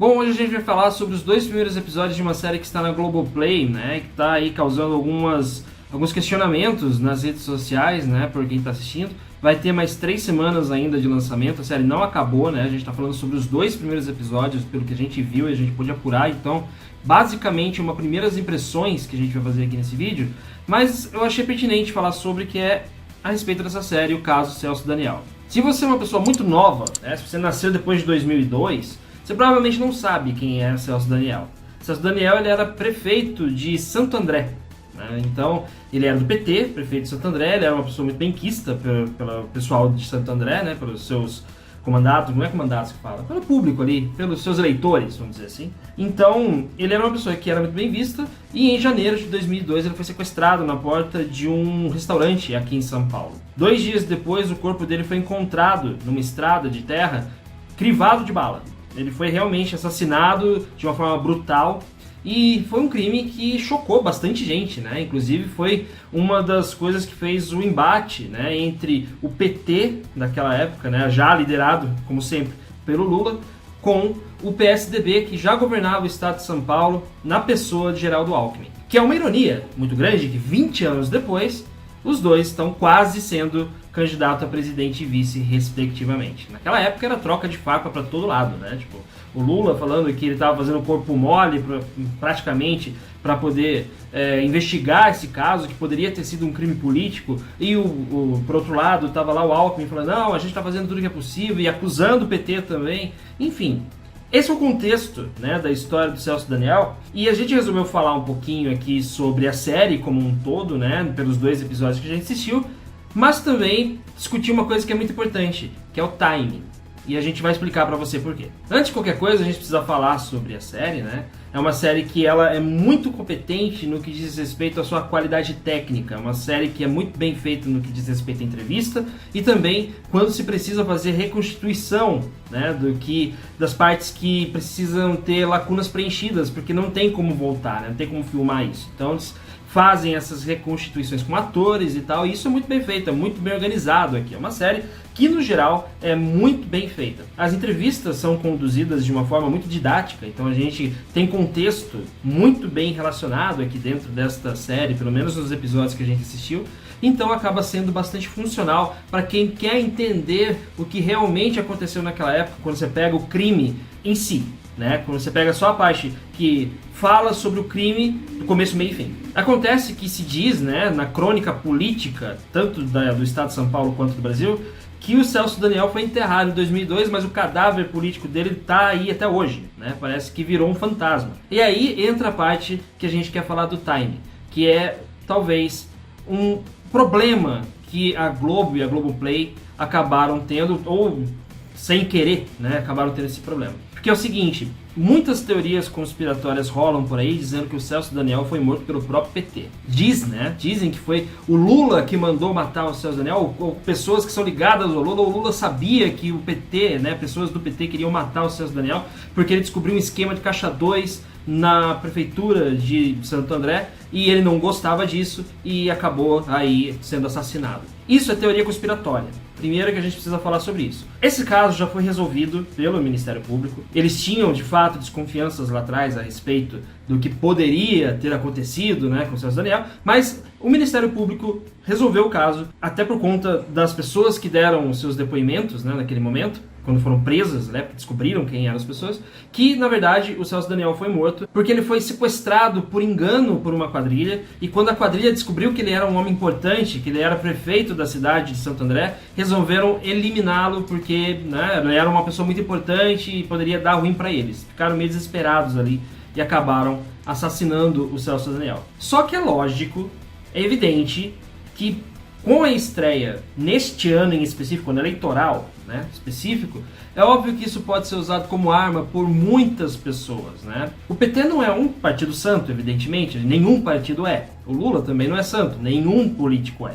Bom, hoje a gente vai falar sobre os dois primeiros episódios de uma série que está na Globoplay, né, que está aí causando alguns questionamentos nas redes sociais, né, por quem está assistindo. Vai ter mais 3 semanas ainda de lançamento, a série não acabou, né, a gente está falando sobre os dois primeiros episódios, pelo que a gente viu e a gente pôde apurar, então, basicamente, uma primeiras impressões que a gente vai fazer aqui nesse vídeo, mas eu achei pertinente falar sobre que é a respeito dessa série, o caso Celso Daniel. Se você é uma pessoa muito nova, né, se você nasceu depois de 2002, você provavelmente não sabe quem é Celso Daniel. Celso Daniel ele era prefeito de Santo André, né? Então ele era do PT, prefeito de Santo André, ele era uma pessoa muito benquista pelo pessoal de Santo André, né? Pelos seus comandados, não é comandados que fala, pelo público ali, pelos seus eleitores, vamos dizer assim. Então ele era uma pessoa que era muito bem vista e em janeiro de 2002 ele foi sequestrado na porta de um restaurante aqui em São Paulo. 2 dias depois o corpo dele foi encontrado numa estrada de terra, crivado de bala. Ele foi realmente assassinado de uma forma brutal e foi um crime que chocou bastante gente, né? Inclusive foi uma das coisas que fez o embate, né, entre o PT daquela época, né, já liderado, como sempre, pelo Lula, com o PSDB, que já governava o estado de São Paulo na pessoa de Geraldo Alckmin. Que é uma ironia muito grande que 20 anos depois, os dois estão quase sendo candidato a presidente e vice, respectivamente. Naquela época era troca de farpa para todo lado, né? Tipo, o Lula falando que ele estava fazendo corpo mole praticamente para poder investigar esse caso, que poderia ter sido um crime político, e por outro lado estava lá o Alckmin falando, não, a gente está fazendo tudo que é possível, e acusando o PT também. Enfim, esse é o contexto, né, da história do Celso Daniel, e a gente resolveu falar um pouquinho aqui sobre a série como um todo, né, pelos 2 episódios que a gente assistiu, mas também discutir uma coisa que é muito importante, que é o timing. E a gente vai explicar pra você por quê. Antes de qualquer coisa, a gente precisa falar sobre a série, né? É uma série que ela é muito competente no que diz respeito à sua qualidade técnica. É uma série que é muito bem feita no que diz respeito à entrevista e também quando se precisa fazer reconstituição, né, das partes que precisam ter lacunas preenchidas, porque não tem como voltar, né? Não tem como filmar isso. Então eles fazem essas reconstituições com atores e tal, e isso é muito bem feito, é muito bem organizado aqui. É uma série que, no geral, é muito bem feita. As entrevistas são conduzidas de uma forma muito didática, então a gente tem contexto muito bem relacionado aqui dentro desta série, pelo menos nos episódios que a gente assistiu, então acaba sendo bastante funcional para quem quer entender o que realmente aconteceu naquela época, quando você pega o crime em si, né? Quando você pega só a parte que fala sobre o crime do começo, meio e fim. Acontece que se diz, né, na crônica política, tanto do estado de São Paulo quanto do Brasil, que o Celso Daniel foi enterrado em 2002, mas o cadáver político dele está aí até hoje, né? Parece que virou um fantasma. E aí entra a parte que a gente quer falar do time, que é talvez um problema que a Globo e a Globoplay acabaram tendo, ou sem querer, né, acabaram tendo esse problema. Porque é o seguinte, muitas teorias conspiratórias rolam por aí dizendo que o Celso Daniel foi morto pelo próprio PT. Dizem que foi o Lula que mandou matar o Celso Daniel, ou pessoas que são ligadas ao Lula. O Lula sabia que o PT, né, pessoas do PT queriam matar o Celso Daniel porque ele descobriu um esquema de caixa 2 na prefeitura de Santo André e ele não gostava disso e acabou aí sendo assassinado. Isso é teoria conspiratória. Primeiro que a gente precisa falar sobre isso. Esse caso já foi resolvido pelo Ministério Público. Eles tinham, de fato, desconfianças lá atrás a respeito do que poderia ter acontecido, né, com o Celso Daniel, mas o Ministério Público resolveu o caso, até por conta das pessoas que deram os seus depoimentos, né, naquele momento, quando foram presas, né, descobriram quem eram as pessoas, que na verdade o Celso Daniel foi morto porque ele foi sequestrado por engano por uma quadrilha, e quando a quadrilha descobriu que ele era um homem importante, que ele era prefeito da cidade de Santo André, resolveram eliminá-lo porque, né, ele era uma pessoa muito importante e poderia dar ruim para eles. Ficaram meio desesperados ali e acabaram assassinando o Celso Daniel. Só que é lógico, é evidente que com a estreia neste ano em específico, ano eleitoral, né, específico, é óbvio que isso pode ser usado como arma por muitas pessoas, né? O PT não é um partido santo, evidentemente, nenhum partido é. O Lula também não é santo, nenhum político é.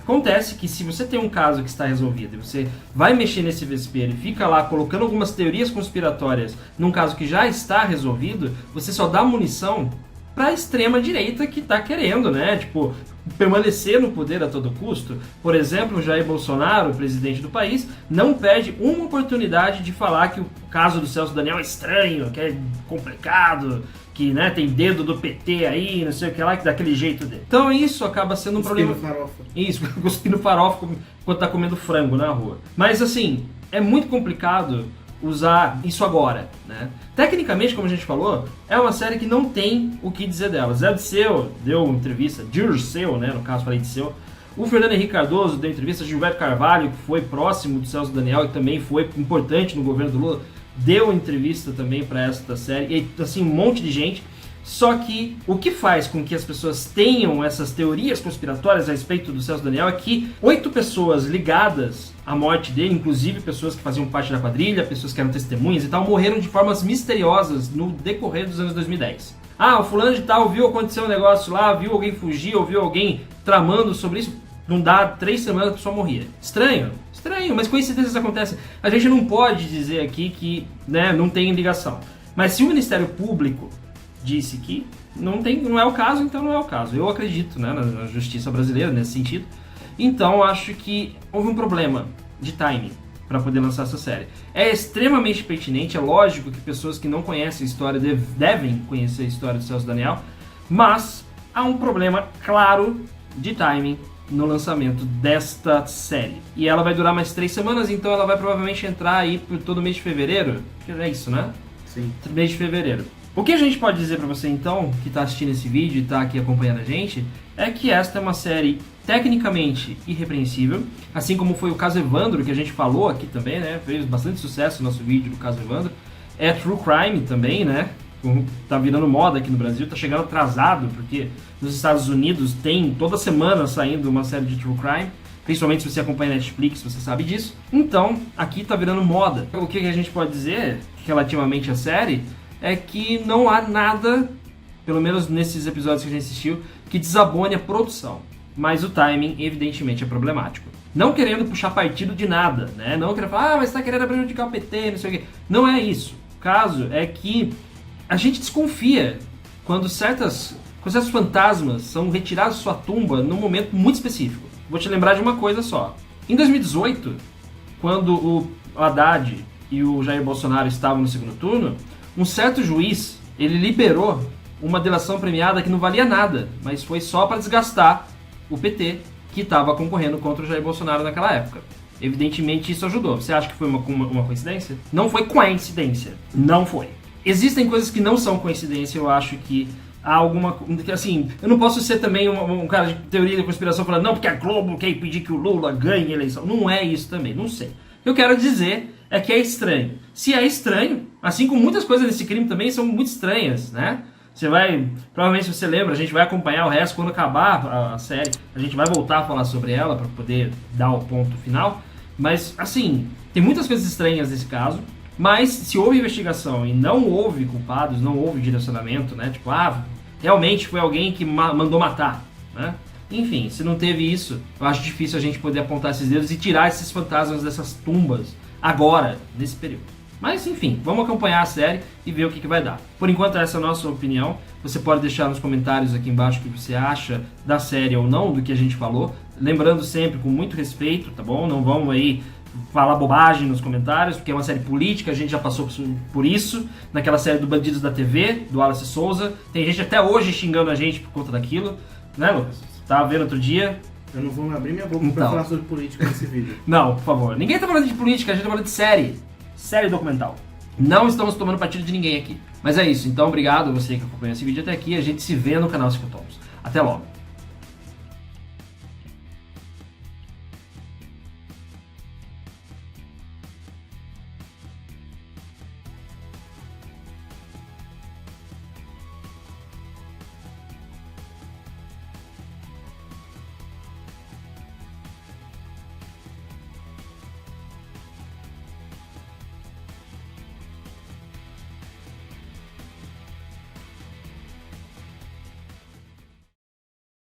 Acontece que se você tem um caso que está resolvido e você vai mexer nesse vespeiro e fica lá colocando algumas teorias conspiratórias num caso que já está resolvido, você só dá munição para a extrema direita que está querendo, né? Tipo, permanecer no poder a todo custo. Por exemplo, o Jair Bolsonaro, o presidente do país, não perde uma oportunidade de falar que o caso do Celso Daniel é estranho, que é complicado, que, né, tem dedo do PT aí, não sei o que lá, que daquele jeito dele. Então isso acaba sendo um problema. Farofa. Isso, cuspindo farofa enquanto tá comendo frango na rua. Mas assim, é muito complicado usar isso agora, né? Tecnicamente, como a gente falou, é uma série que não tem o que dizer dela. Zé Dirceu deu uma entrevista, Dirceu, né, no caso falei de seu. O Fernando Henrique Cardoso deu entrevista, Gilberto Carvalho, que foi próximo do Celso Daniel e também foi importante no governo do Lula, deu entrevista também para esta série, e assim, um monte de gente. Só que o que faz com que as pessoas tenham essas teorias conspiratórias a respeito do Celso Daniel é que 8 pessoas ligadas à morte dele, inclusive pessoas que faziam parte da quadrilha, pessoas que eram testemunhas e tal, morreram de formas misteriosas no decorrer dos anos 2010. Ah, o fulano de tal viu acontecer um negócio lá, viu alguém fugir, ou viu alguém tramando sobre isso. Não dá 3 semanas a pessoa morria. Estranho? Estranho, mas coincidências acontecem. A gente não pode dizer aqui que, né, não tem ligação. Mas se o Ministério Público disse que não é o caso, então não é o caso. Eu acredito, né, na justiça brasileira nesse sentido. Então acho que houve um problema de timing para poder lançar essa série. É extremamente pertinente, é lógico que pessoas que não conhecem a história devem conhecer a história do Celso Daniel, mas há um problema claro de timing no lançamento desta série. E ela vai durar mais 3 semanas, então ela vai provavelmente entrar aí por todo mês de fevereiro. É isso, né? Sim. Mês de fevereiro. O que a gente pode dizer pra você então, que tá assistindo esse vídeo e tá aqui acompanhando a gente, é que esta é uma série tecnicamente irrepreensível, assim como foi o caso Evandro, que a gente falou aqui também, né? Fez bastante sucesso o nosso vídeo do caso Evandro. É true crime também, né? Tá virando moda aqui no Brasil, tá chegando atrasado, porque nos Estados Unidos tem toda semana saindo uma série de true crime, principalmente se você acompanha Netflix, você sabe disso. Então, aqui tá virando moda. O que a gente pode dizer relativamente à série é que não há nada, pelo menos nesses episódios que a gente assistiu, que desabone a produção. Mas o timing, evidentemente, é problemático. Não querendo puxar partido de nada, né? Não querendo falar, mas você tá querendo prejudicar o PT, não sei o quê. Não é isso. O caso é que a gente desconfia quando certos fantasmas são retirados de sua tumba num momento muito específico. Vou te lembrar de uma coisa só. Em 2018, quando o Haddad e o Jair Bolsonaro estavam no segundo turno, um certo juiz, ele liberou uma delação premiada que não valia nada, mas foi só para desgastar o PT, que estava concorrendo contra o Jair Bolsonaro naquela época. Evidentemente isso ajudou. Você acha que foi uma coincidência? Não foi coincidência. Não foi. Existem coisas que não são coincidência, eu acho que há alguma... Assim, eu não posso ser também um cara de teoria da conspiração falando, não, porque a Globo quer impedir que o Lula ganhe a eleição. Não é isso também, não sei. O que eu quero dizer é que é estranho. Se é estranho, assim como muitas coisas desse crime também são muito estranhas, né? Você vai, provavelmente se você lembra, a gente vai acompanhar o resto quando acabar a série, a gente vai voltar a falar sobre ela para poder dar o ponto final. Mas, assim, tem muitas coisas estranhas nesse caso, mas se houve investigação e não houve culpados, não houve direcionamento, né? Tipo, realmente foi alguém que mandou matar, né? Enfim, se não teve isso, eu acho difícil a gente poder apontar esses dedos e tirar esses fantasmas dessas tumbas agora, nesse período. Mas enfim, vamos acompanhar a série e ver o que vai dar. Por enquanto essa é a nossa opinião. Você pode deixar nos comentários aqui embaixo o que você acha da série ou não, do que a gente falou. Lembrando sempre com muito respeito, tá bom? Não vamos aí falar bobagem nos comentários, porque é uma série política, a gente já passou por isso. Naquela série do Bandidos da TV, do Wallace Souza. Tem gente até hoje xingando a gente por conta daquilo. Né, Lucas? Você tava vendo outro dia. Eu não vou abrir minha boca pra falar sobre política nesse vídeo. Não, por favor. Ninguém tá falando de política, a gente tá falando de série. Série documental. Não estamos tomando partido de ninguém aqui. Mas é isso. Então, obrigado a você que acompanhou esse vídeo até aqui. A gente se vê no canal Ciclo Tomos. Até logo.